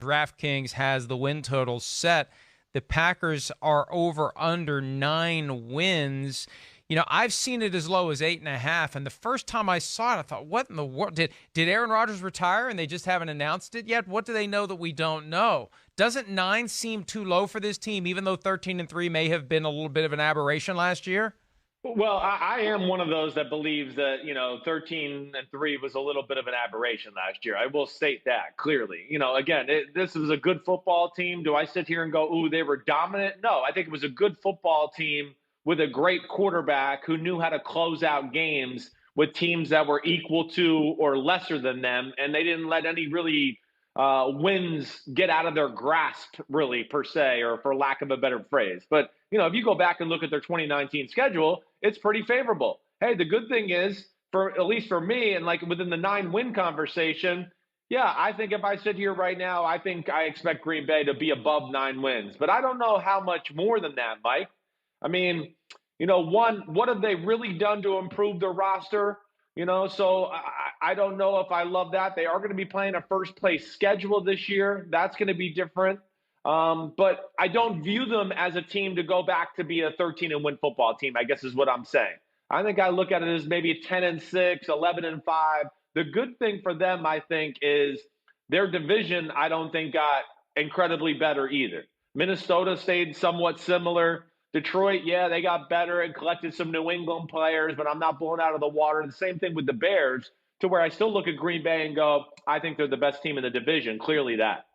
DraftKings has the win total set. The Packers are over under 9 wins. You know, I've seen it as low as 8.5, and the first time I saw it, I thought, what in the world? Did Aaron Rodgers retire and they just haven't announced it yet? What do they know that we don't know? Doesn't 9 seem too low for this team, even though 13-3 may have been a little bit of an aberration last year? Well, I am one of those that believes that, 13-3 was a little bit of an aberration last year. I will state that clearly. Again, this was a good football team. Do I sit here and go, ooh, they were dominant? No, I think it was a good football team with a great quarterback who knew how to close out games with teams that were equal to or lesser than them, and they didn't let any really wins get out of their grasp, really, per se, or for lack of a better phrase. But, if you go back and look at their 2019 schedule, it's pretty favorable. Hey, the good thing is, at least for me, and like within the 9-win conversation, yeah, I think if I sit here right now, I expect Green Bay to be above 9 wins. But I don't know how much more than that, Mike. I mean, one, what have they really done to improve their roster? So I don't know if I love that. They are going to be playing a first-place schedule this year. That's going to be different. But I don't view them as a team to go back to be a 13-win football team, I guess is what I'm saying. I think I look at it as maybe a 10-6, 11-5. The good thing for them, I think, is their division, I don't think, got incredibly better either. Minnesota stayed somewhat similar. Detroit, yeah, they got better and collected some New England players, but I'm not blown out of the water. The same thing with the Bears, to where I still look at Green Bay and go, I think they're the best team in the division. Clearly that.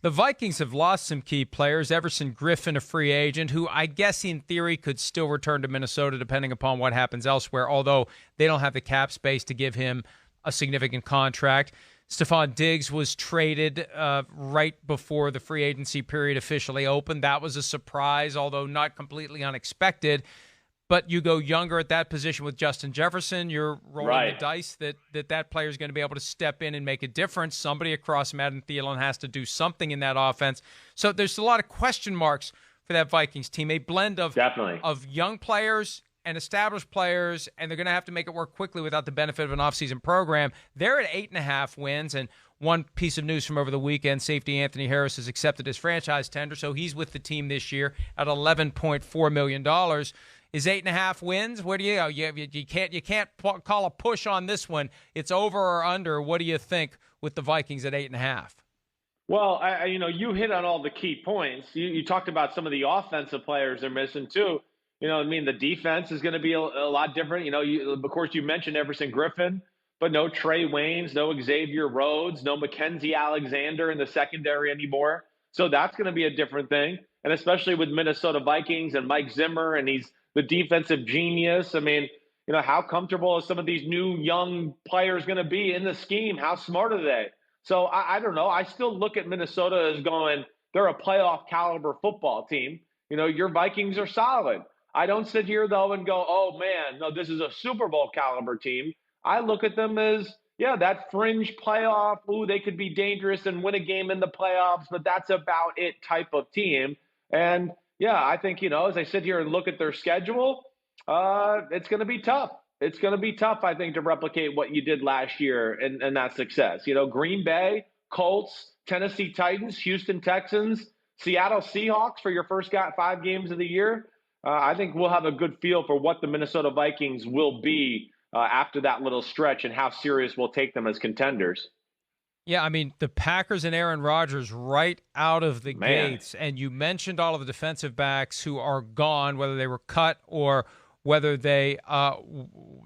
The Vikings have lost some key players. Everson Griffin, a free agent, who I guess in theory could still return to Minnesota depending upon what happens elsewhere, although they don't have the cap space to give him a significant contract. Stephon Diggs was traded right before the free agency period officially opened. That was a surprise, although not completely unexpected. But you go younger at that position with Justin Jefferson. You're rolling the dice that player is going to be able to step in and make a difference. Somebody across Matt and Thielen has to do something in that offense. So there's a lot of question marks for that Vikings team. A blend of young players and established players, and they're going to have to make it work quickly without the benefit of an offseason program. They're at 8.5 wins, and one piece of news from over the weekend, safety Anthony Harris has accepted his franchise tender, so he's with the team this year at $11.4 million. Is 8.5 wins? Where do you go? You can't call a push on this one. It's over or under. What do you think with the Vikings at 8.5? Well, you hit on all the key points. You talked about some of the offensive players they're missing too. The defense is going to be a lot different. Of course, you mentioned Everson Griffin, but no Trey Waynes, no Xavier Rhodes, no Mackenzie Alexander in the secondary anymore. So that's going to be a different thing. And especially with Minnesota Vikings and Mike Zimmer, and he's the defensive genius. I mean, how comfortable is some of these new young players going to be in the scheme? How smart are they? So I don't know. I still look at Minnesota as going, they're a playoff caliber football team. Your Vikings are solid. I don't sit here, though, and go, oh, man, no, this is a Super Bowl caliber team. I look at them as, yeah, that fringe playoff, ooh, they could be dangerous and win a game in the playoffs, but that's about it type of team. And, yeah, I think, as I sit here and look at their schedule, it's going to be tough. It's going to be tough, I think, to replicate what you did last year and that success. Green Bay, Colts, Tennessee Titans, Houston Texans, Seattle Seahawks for your first 5 games of the year. I think we'll have a good feel for what the Minnesota Vikings will be after that little stretch and how serious we'll take them as contenders. Yeah, I mean, the Packers and Aaron Rodgers right out of the gates. And you mentioned all of the defensive backs who are gone, whether they were cut or whether they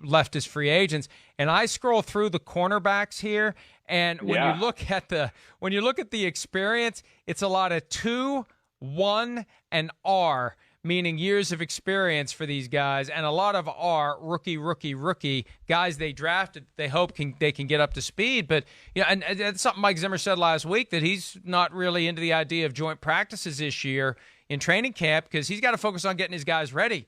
left as free agents. And I scroll through the cornerbacks here, and when you look at the experience, it's a lot of 2, 1, and R, meaning years of experience for these guys, and a lot of R, rookie, guys they drafted, they hope they can get up to speed. But and that's something Mike Zimmer said last week, that he's not really into the idea of joint practices this year in training camp because he's got to focus on getting his guys ready.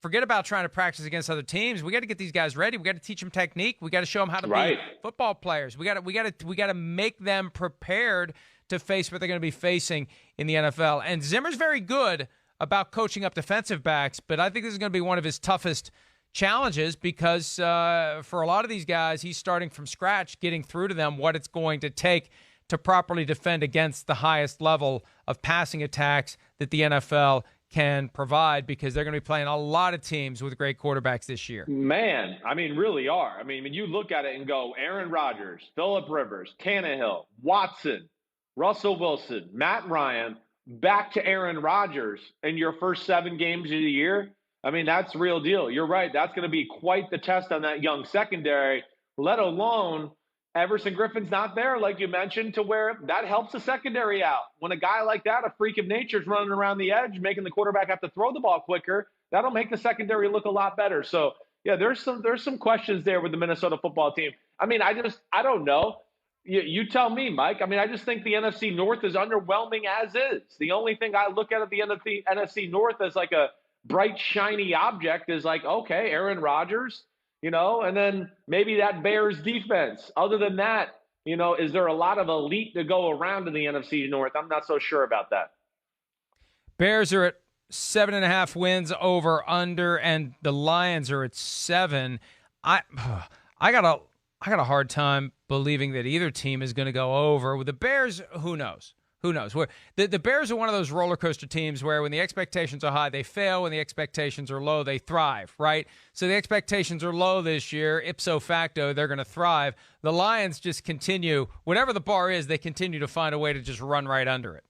Forget about trying to practice against other teams. We got to get these guys ready. We got to teach them technique. We got to show them how to be football players. We got to make them prepared to face what they're going to be facing in the NFL. And Zimmer's very good about coaching up defensive backs, but I think this is going to be one of his toughest challenges because for a lot of these guys, he's starting from scratch, getting through to them what it's going to take to properly defend against the highest level of passing attacks that the NFL can provide, because they're going to be playing a lot of teams with great quarterbacks this year. Man, I mean, really are. I mean, when you look at it and go, Aaron Rodgers, Phillip Rivers, Tannehill, Watson, Russell Wilson, Matt Ryan, back to Aaron Rodgers in your first 7 games of the year, I mean, that's the real deal. You're right. That's going to be quite the test on that young secondary, let alone Everson Griffin's not there, like you mentioned, to where that helps the secondary out. When a guy like that, a freak of nature, is running around the edge, making the quarterback have to throw the ball quicker, that'll make the secondary look a lot better. So, yeah, there's some questions there with the Minnesota football team. I mean, I don't know. You tell me, Mike. I mean, I just think the NFC North is underwhelming as is. The only thing I look at the NFC North as like a bright, shiny object is like, okay, Aaron Rodgers, and then maybe that Bears defense. Other than that, is there a lot of elite to go around in the NFC North? I'm not so sure about that. Bears are at 7.5 wins over under, and the Lions are at 7. I got a hard time believing that either team is going to go over. With the Bears, who knows? Who knows? The Bears are one of those roller coaster teams where when the expectations are high, they fail. When the expectations are low, they thrive, right? So the expectations are low this year. Ipso facto, they're going to thrive. The Lions just continue, whatever the bar is, they continue to find a way to just run right under it.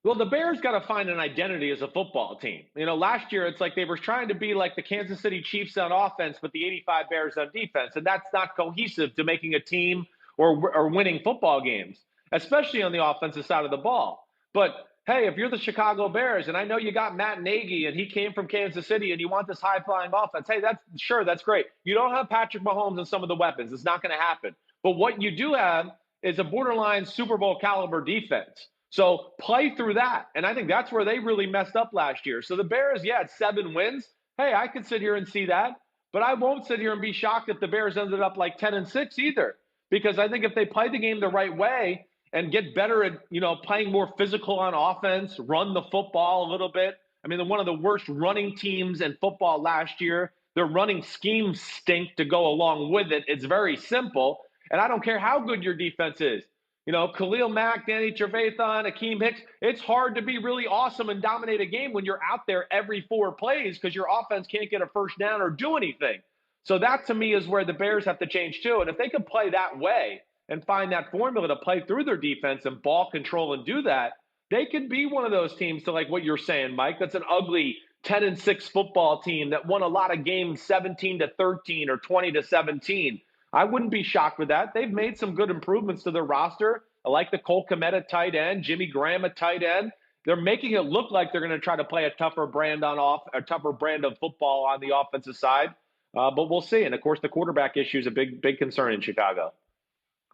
Well, the Bears got to find an identity as a football team. Last year it's like they were trying to be like the Kansas City Chiefs on offense, but the 85 Bears on defense, and that's not cohesive to making a team or winning football games, especially on the offensive side of the ball. But hey, if you're the Chicago Bears, and I know you got Matt Nagy, and he came from Kansas City, and you want this high-flying offense, hey, that's great. You don't have Patrick Mahomes and some of the weapons. It's not going to happen. But what you do have is a borderline Super Bowl caliber defense. So play through that. And I think that's where they really messed up last year. So the Bears, it's 7 wins. Hey, I could sit here and see that. But I won't sit here and be shocked if the Bears ended up like 10-6 either. Because I think if they play the game the right way and get better at, playing more physical on offense, run the football a little bit. I mean, they're one of the worst running teams in football last year. Their running schemes stink to go along with it. It's very simple. And I don't care how good your defense is. Khalil Mack, Danny Trevathan, Akeem Hicks, it's hard to be really awesome and dominate a game when you're out there every 4 plays because your offense can't get a first down or do anything. So that, to me, is where the Bears have to change too. And if they can play that way and find that formula to play through their defense and ball control and do that, they could be one of those teams to, like what you're saying, Mike, that's an ugly 10-6 football team that won a lot of games 17-13 or 20-17. I wouldn't be shocked with that. They've made some good improvements to their roster. I like the Cole Kmet at tight end, Jimmy Graham at tight end. They're making it look like they're going to try to play a tougher brand of football on the offensive side. But we'll see. And of course, the quarterback issue is a big concern in Chicago.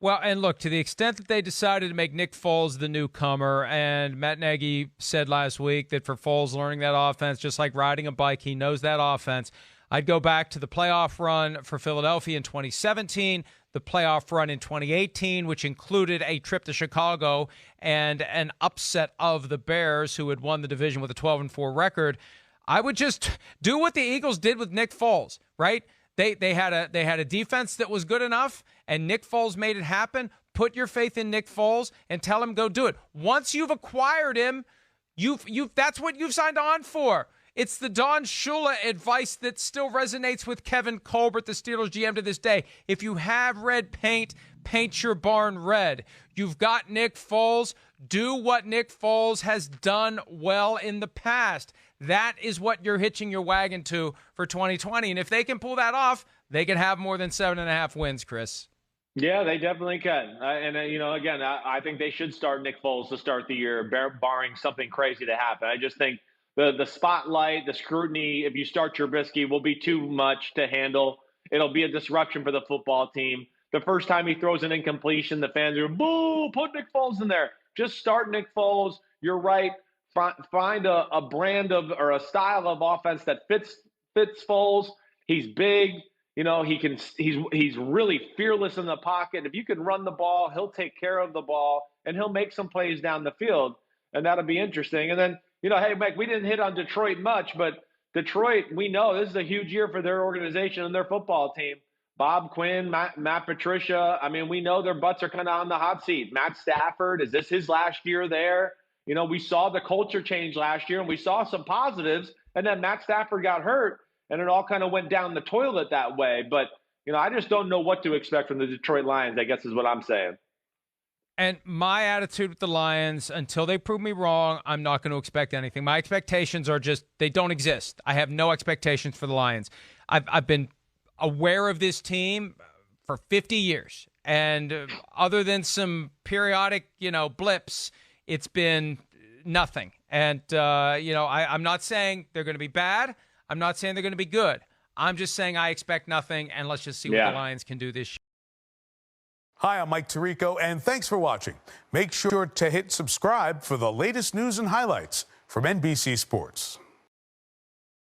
Well, and look, to the extent that they decided to make Nick Foles the newcomer, and Matt Nagy said last week that for Foles learning that offense, just like riding a bike, he knows that offense. I'd go back to the playoff run for Philadelphia in 2017, the playoff run in 2018, which included a trip to Chicago and an upset of the Bears, who had won the division with a 12-4 record. I would just do what the Eagles did with Nick Foles, right? They had a defense that was good enough, and Nick Foles made it happen. Put your faith in Nick Foles and tell him go do it. Once you've acquired him, that's what you've signed on for. It's the Don Shula advice that still resonates with Kevin Colbert, the Steelers GM, to this day. If you have red paint, paint your barn red. You've got Nick Foles. Do what Nick Foles has done well in the past. That is what you're hitching your wagon to for 2020. And if they can pull that off, they can have more than 7.5 wins, Chris. Yeah, they definitely can. Again, I think they should start Nick Foles to start the year, barring something crazy to happen. I just think the spotlight, the scrutiny, if you start Trubisky, will be too much to handle. It'll be a disruption for the football team. The first time he throws an incompletion, the fans are, boo, put Nick Foles in there. Just start Nick Foles. You're right. Find a brand of or a style of offense that fits Foles. He's big. He's really fearless in the pocket. If you can run the ball, he'll take care of the ball, and he'll make some plays down the field, and that'll be interesting. And then, hey, Mike, we didn't hit on Detroit much, but Detroit, we know this is a huge year for their organization and their football team. Bob Quinn, Matt Patricia. I mean, we know their butts are kind of on the hot seat. Matt Stafford, is this his last year there? You know, we saw the culture change last year, and we saw some positives, and then Matt Stafford got hurt, and it all kind of went down the toilet that way. But, you know, I just don't know what to expect from the Detroit Lions, I guess is what I'm saying. And my attitude with the Lions, until they prove me wrong, I'm not going to expect anything. My expectations are just, they don't exist. I have no expectations for the Lions. I've been aware of this team for 50 years. And other than some periodic, blips, it's been nothing. And, I'm not saying they're going to be bad. I'm not saying they're going to be good. I'm just saying I expect nothing, and let's just see what the Lions can do this year. Hi, I'm Mike Tirico, and thanks for watching. Make sure to hit subscribe for the latest news and highlights from NBC Sports.